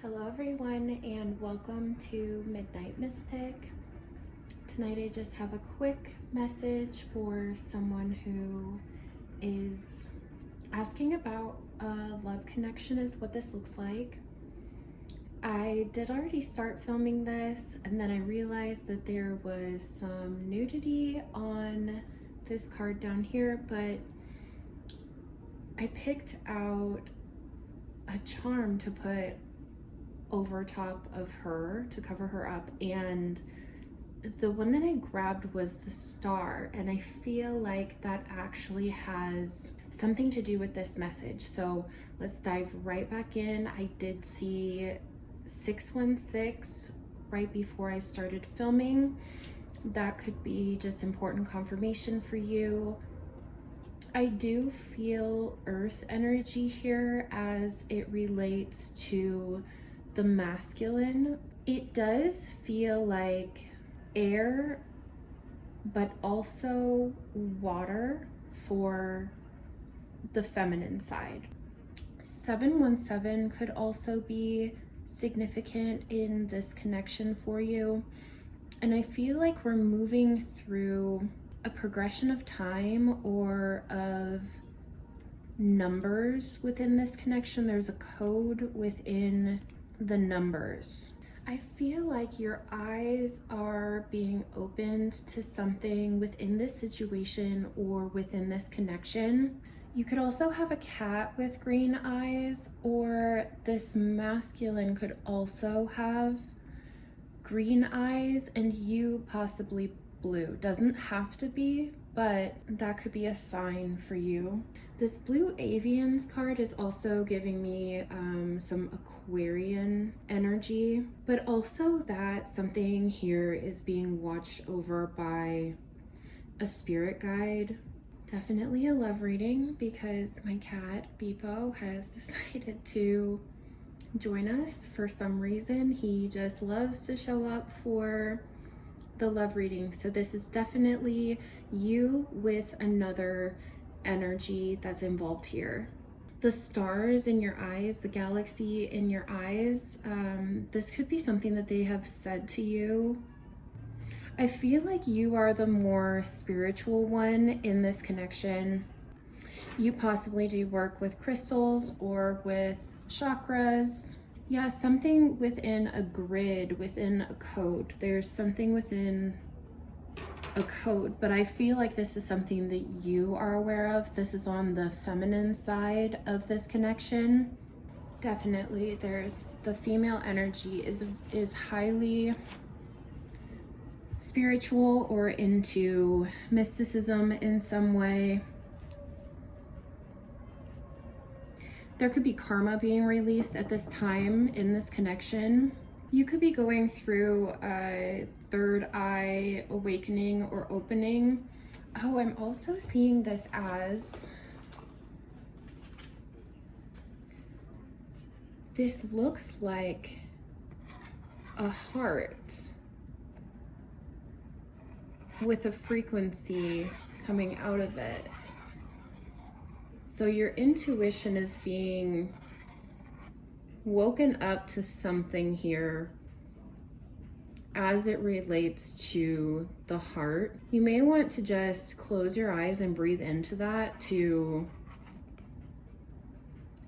Hello everyone and welcome to Midnight Mystic. Tonight I just have a quick message for someone who is asking about a love connection is what this looks like. I did already start filming this and then I realized that there was some nudity on this card down here, but I picked out a charm to put over top of her to cover her up, and the one that I grabbed was the star, and I feel like that actually has something to do with this message. So let's dive right back in. I did see 616 right before I started filming. That could be just important confirmation for you. I do feel earth energy here as it relates to the masculine. It does feel like air, but also water for the feminine side. 717 could also be significant in this connection for you. And I feel like we're moving through a progression of time or of numbers within this connection. There's a code within the numbers. I feel like your eyes are being opened to something within this situation or within this connection. You could also have a cat with green eyes, or this masculine could also have green eyes and you possibly blue. Doesn't have to be, but that could be a sign for you. This blue avians card is also giving me some Aquarian energy, but also that something here is being watched over by a spirit guide. Definitely a love reading because my cat Beepo has decided to join us for some reason. He just loves to show up for the love reading. So this is definitely you with another energy that's involved here. The stars in your eyes, the galaxy in your eyes, this could be something that they have said to you. I feel like you are the more spiritual one in this connection. You possibly do work with crystals or with chakras. Yeah, something within a grid, within a code. There's something within a code, but I feel like this is something that you are aware of. This is on the feminine side of this connection. Definitely, there's the female energy is highly spiritual or into mysticism in some way. There could be karma being released at this time in this connection. You could be going through a third eye awakening or opening. Oh, I'm also seeing this as, this looks like a heart with a frequency coming out of it. So your intuition is being woken up to something here as it relates to the heart. You may want to just close your eyes and breathe into that to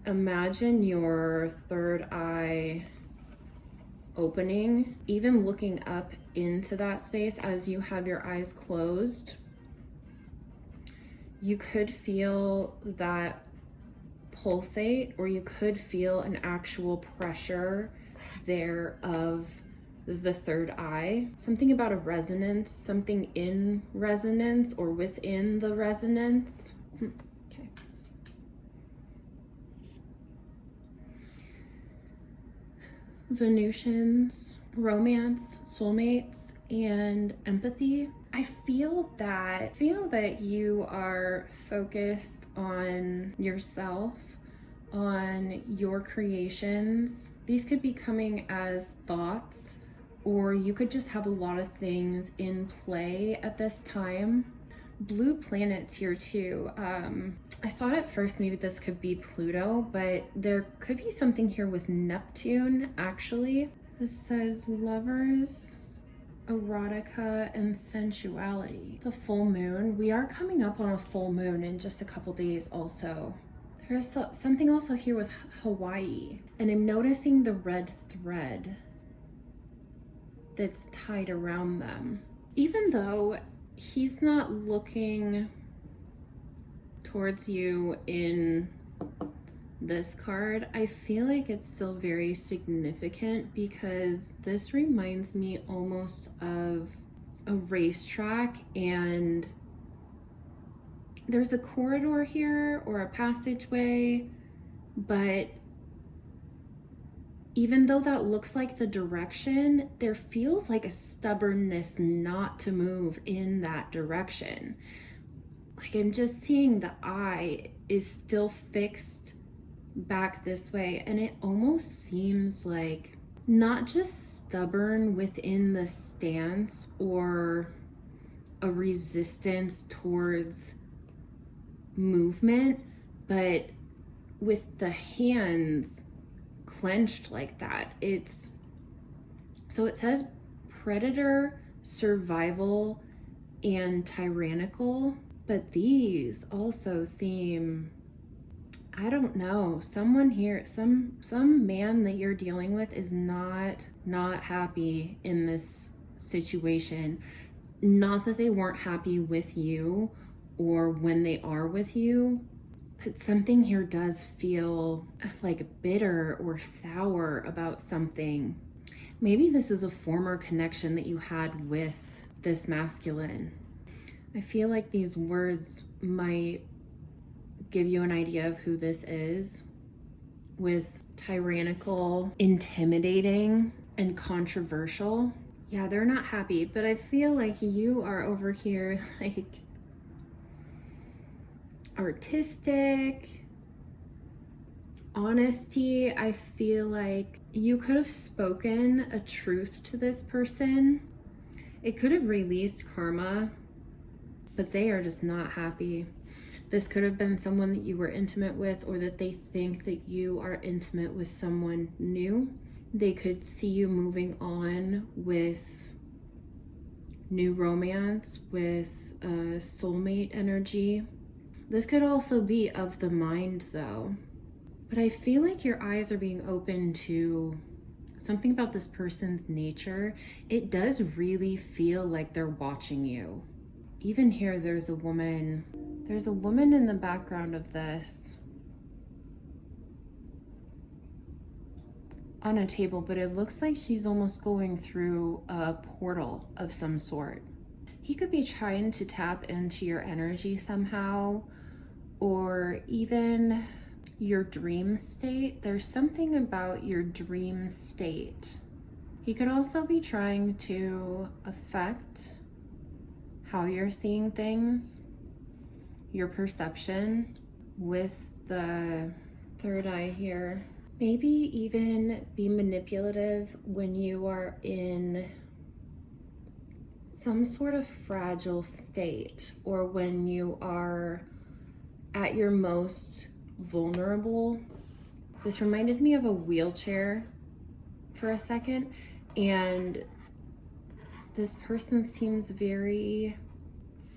imagine your third eye opening, even looking up into that space as you have your eyes closed. You could feel that pulsate, or you could feel an actual pressure there of the third eye. Something about a resonance, something in resonance or within the resonance. Okay. Venusians, romance, soulmates, and empathy. I feel that you are focused on yourself, on your creations. These could be coming as thoughts, or you could just have a lot of things in play at this time. blue planets here too. I thought at first maybe this could be Pluto, but there could be something here with Neptune actually. This says lovers, erotica, and sensuality. The full moon. We are coming up on a full moon in just a couple days also. There's something also here with Hawaii, and I'm noticing the red thread that's tied around them. Even though he's not looking towards you in this card, I feel like it's still very significant because this reminds me almost of a racetrack, and there's a corridor here or a passageway, but even though that looks like the direction, there feels like a stubbornness not to move in that direction. Like I'm just seeing the eye is still fixed back this way, and it almost seems like not just stubborn within the stance or a resistance towards movement, but with the hands clenched like that. So it says predator, survival, and tyrannical, but these also seem, I don't know, someone here, some man that you're dealing with is not happy in this situation. Not that they weren't happy with you or when they are with you, but something here does feel like bitter or sour about something. Maybe this is a former connection that you had with this masculine. I feel like these words might give you an idea of who this is, with tyrannical, intimidating, and controversial. Yeah, they're not happy, but I feel like you are over here like artistic, honesty. I feel like you could have spoken a truth to this person. It could have released karma, but they are just not happy. This could have been someone that you were intimate with, or that they think that you are intimate with someone new. They could see you moving on with new romance, with soulmate energy. This could also be of the mind though. But I feel like your eyes are being open to something about this person's nature. It does really feel like they're watching you. Even here, there's a woman in the background of this on a table, but it looks like she's almost going through a portal of some sort. He could be trying to tap into your energy somehow, or even your dream state. There's something about your dream state. He could also be trying to affect how you're seeing things, your perception, with the third eye here. Maybe even be manipulative when you are in some sort of fragile state, or when you are at your most vulnerable. This reminded me of a wheelchair for a second, and this person seems very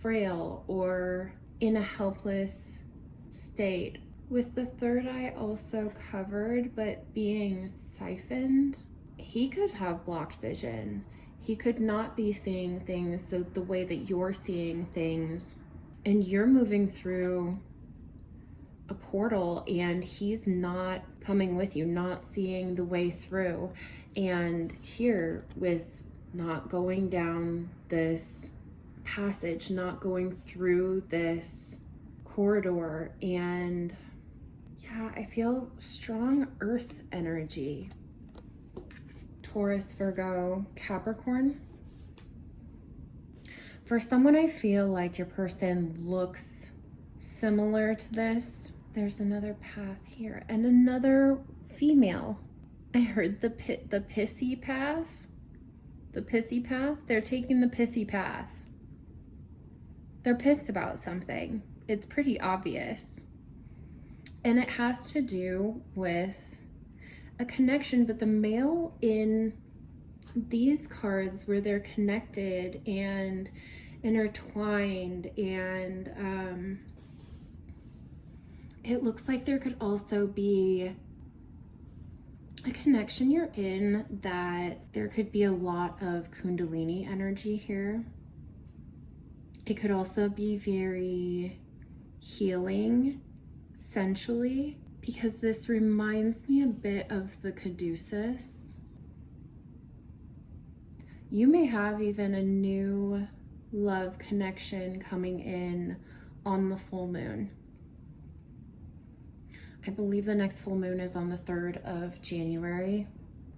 frail or in a helpless state, with the third eye also covered but being siphoned. He could have blocked vision. He could not be seeing things the way that you're seeing things, and you're moving through a portal and he's not coming with you, not seeing the way through. And here, with not going down this passage, not going through this corridor, and yeah, I feel strong earth energy. Taurus, Virgo, Capricorn. For someone, I feel like your person looks similar to this. There's another path here and another female. I heard the Pissy path. The Pissy path. They're taking the Pissy path. They're pissed about something. It's pretty obvious. And it has to do with a connection, but the male in these cards where they're connected and intertwined, and it looks like there could also be a connection you're in that there could be a lot of Kundalini energy here. It could also be very healing sensually, because this reminds me a bit of the caduceus. You may have even a new love connection coming in on the full moon. I believe the next full moon is on the 3rd of January,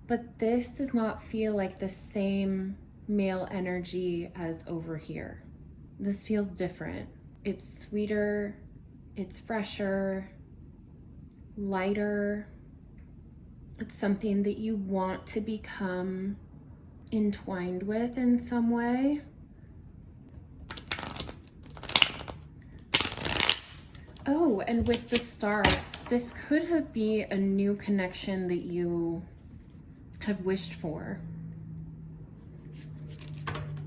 but this does not feel like the same male energy as over here. This feels different. It's sweeter, it's fresher, lighter. It's something that you want to become entwined with in some way. Oh, and with the star, this could have been a new connection that you have wished for.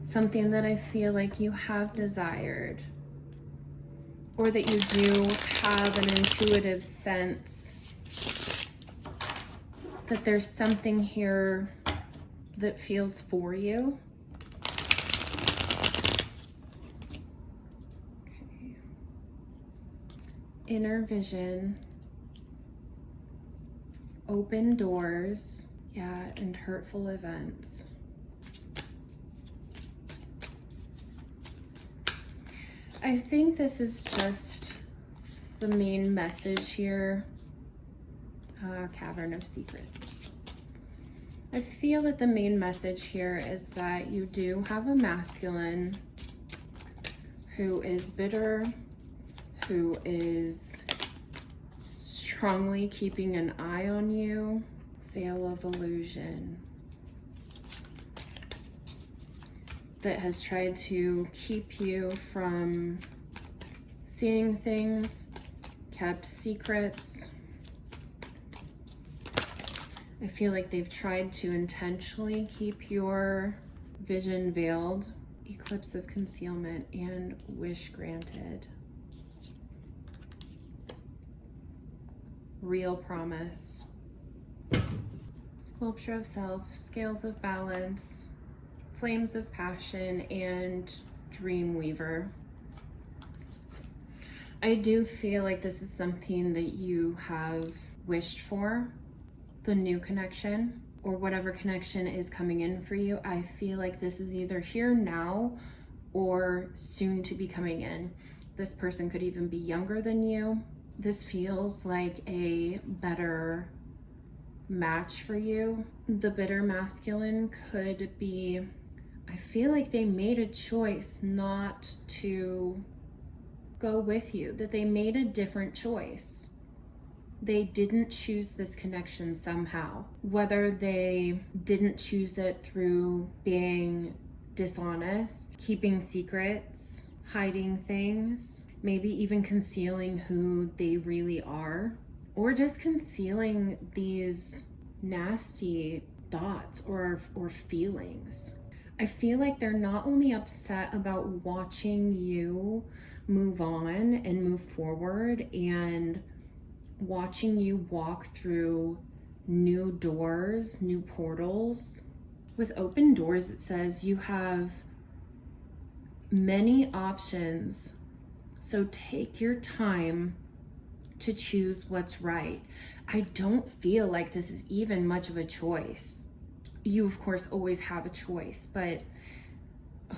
Something that I feel like you have desired, or that you do have an intuitive sense that there's something here that feels for you. Okay. Inner vision, open doors, yeah, and hurtful events. I think this is just the main message here. Cavern of Secrets. I feel that the main message here is that you do have a masculine who is bitter, who is strongly keeping an eye on you. Veil of illusion. That has tried to keep you from seeing things, kept secrets. I feel like they've tried to intentionally keep your vision veiled. Eclipse of concealment and wish granted. Real promise. Sculpture of self, scales of balance, flames of passion, and dream weaver. I do feel like this is something that you have wished for, the new connection, or whatever connection is coming in for you. I feel like this is either here now or soon to be coming in. This person could even be younger than you. This feels like a better match for you. The bitter masculine could be, I feel like they made a choice not to go with you, that they made a different choice. They didn't choose this connection somehow. Whether they didn't choose it through being dishonest, keeping secrets, hiding things, maybe even concealing who they really are, or just concealing these nasty thoughts or feelings. I feel like they're not only upset about watching you move on and move forward and watching you walk through new doors, new portals. With open doors, it says you have many options, so take your time to choose what's right. I don't feel like this is even much of a choice. You, of course, always have a choice, but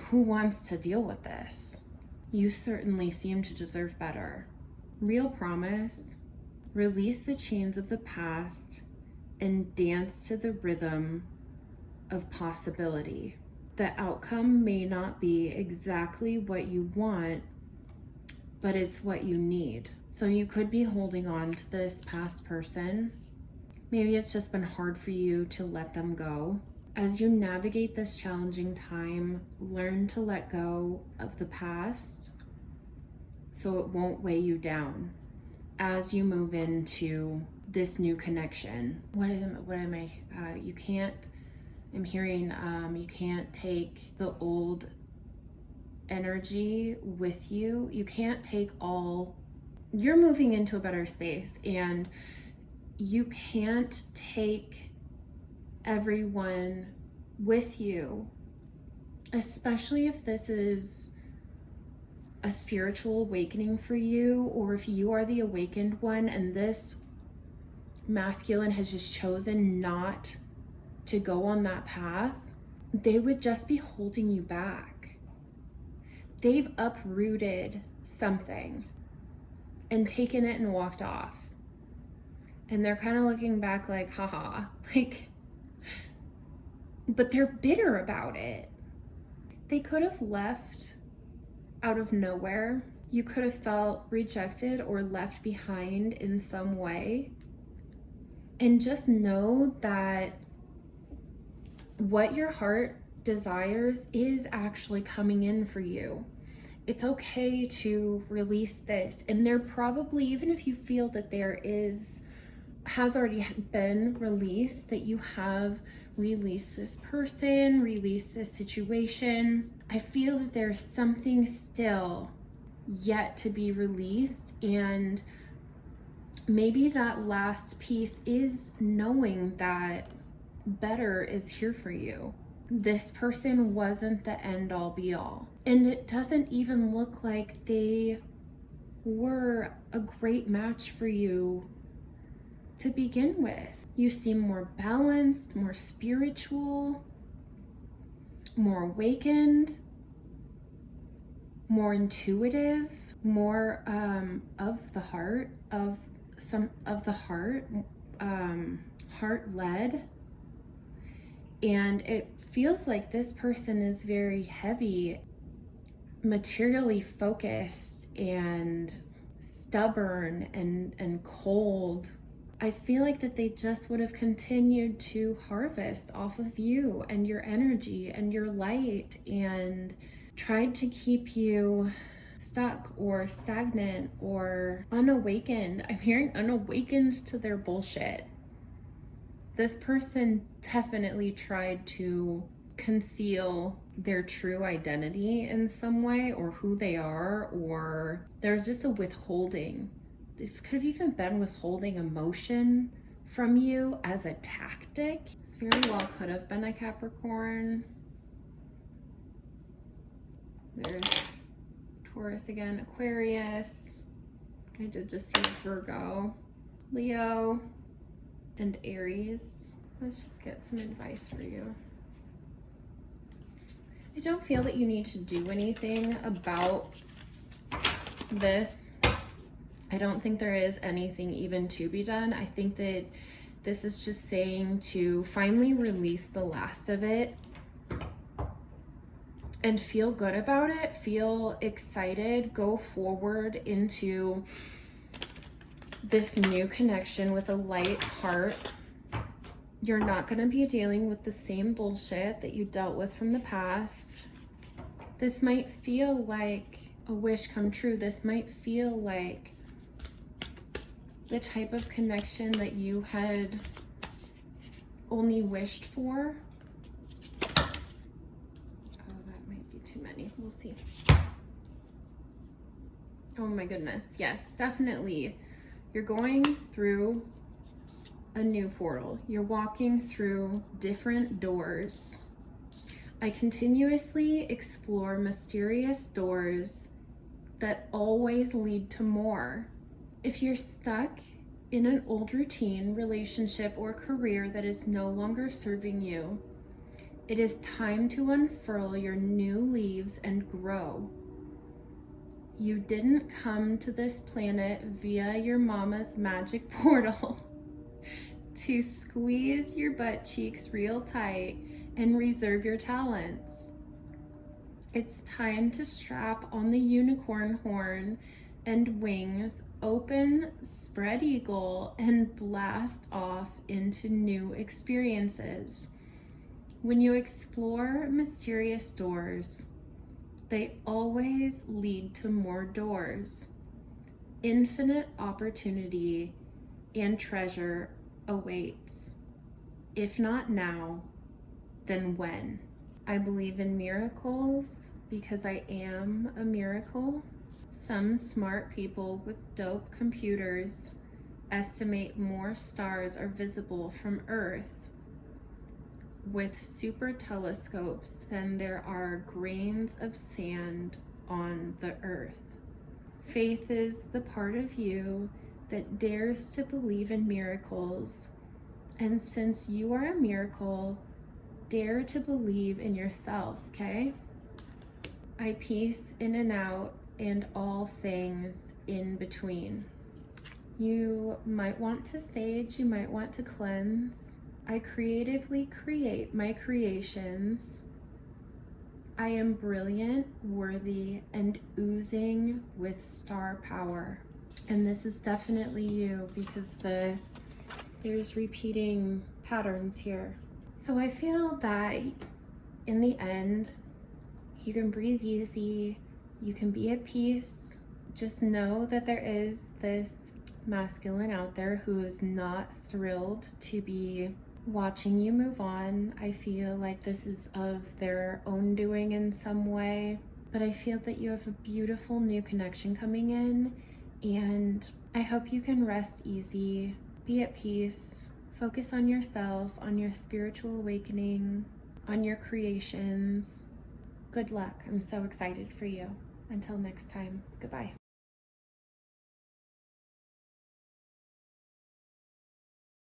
who wants to deal with this? You certainly seem to deserve better. Real promise. Release the chains of the past and dance to the rhythm of possibility. The outcome may not be exactly what you want, but it's what you need. So you could be holding on to this past person. Maybe it's just been hard for you to let them go. As you navigate this challenging time, learn to let go of the past so it won't weigh you down as you move into this new connection. You can't, I'm hearing, you can't take the old energy with you. You can't take all, you're moving into a better space, and you can't take everyone with you, especially if this is a spiritual awakening for you, or if you are the awakened one and this masculine has just chosen not to go on that path. They would just be holding you back. They've uprooted something and taken it and walked off. And they're kind of looking back like, haha, like, but they're bitter about it. They could have left out of nowhere. You could have felt rejected or left behind in some way. And just know that what your heart desires is actually coming in for you. It's okay to release this. And there probably, even if you feel that has already been released, that you have released this person, released this situation, I feel that there's something still yet to be released. And maybe that last piece is knowing that better is here for you. This person wasn't the end all be all. And it doesn't even look like they were a great match for you to begin with. You seem more balanced, more spiritual, more awakened, more intuitive, more of the heart, heart-led. And it feels like this person is very heavy, materially focused and stubborn and cold. I feel like that they just would have continued to harvest off of you and your energy and your light, and tried to keep you stuck or stagnant or unawakened. I'm hearing unawakened to their bullshit. This person definitely tried to conceal their true identity in some way, or who they are, or there's just a withholding. This could have even been withholding emotion from you as a tactic. This very well could have been a Capricorn. There's Taurus again, Aquarius. I did just see Virgo, Leo, and Aries. Let's just get some advice for you. I don't feel that you need to do anything about this. I don't think there is anything even to be done. I think that this is just saying to finally release the last of it and feel good about it, feel excited, go forward into this new connection with a light heart. You're not going to be dealing with the same bullshit that you dealt with from the past. This might feel like a wish come true. This might feel like the type of connection that you had only wished for. Oh, that might be too many. We'll see. Oh my goodness. Yes, definitely. You're going through a new portal. You're walking through different doors. I continuously explore mysterious doors that always lead to more. If you're stuck in an old routine, relationship, or career that is no longer serving you, it is time to unfurl your new leaves and grow. You didn't come to this planet via your mama's magic portal to squeeze your butt cheeks real tight and reserve your talents. It's time to strap on the unicorn horn and wings, open, spread eagle, and blast off into new experiences. When you explore mysterious doors, They always lead to more doors. Infinite opportunity and treasure awaits. If not now, then when? I believe in miracles because I am a miracle. Some smart people with dope computers estimate more stars are visible from Earth with super telescopes than there are grains of sand on the Earth. Faith is the part of you that dares to believe in miracles. And since you are a miracle, dare to believe in yourself, okay? I peace in and out and all things in between. You might want to sage, you might want to cleanse. I creatively create my creations. I am brilliant, worthy, and oozing with star power. And this is definitely you because there's repeating patterns here. So I feel that in the end, you can breathe easy, you can be at peace. Just know that there is this masculine out there who is not thrilled to be watching you move on. I feel like this is of their own doing in some way, but I feel that you have a beautiful new connection coming in, and I hope you can rest easy, be at peace, focus on yourself, on your spiritual awakening, on your creations. Good luck. I'm so excited for you. Until next time, goodbye.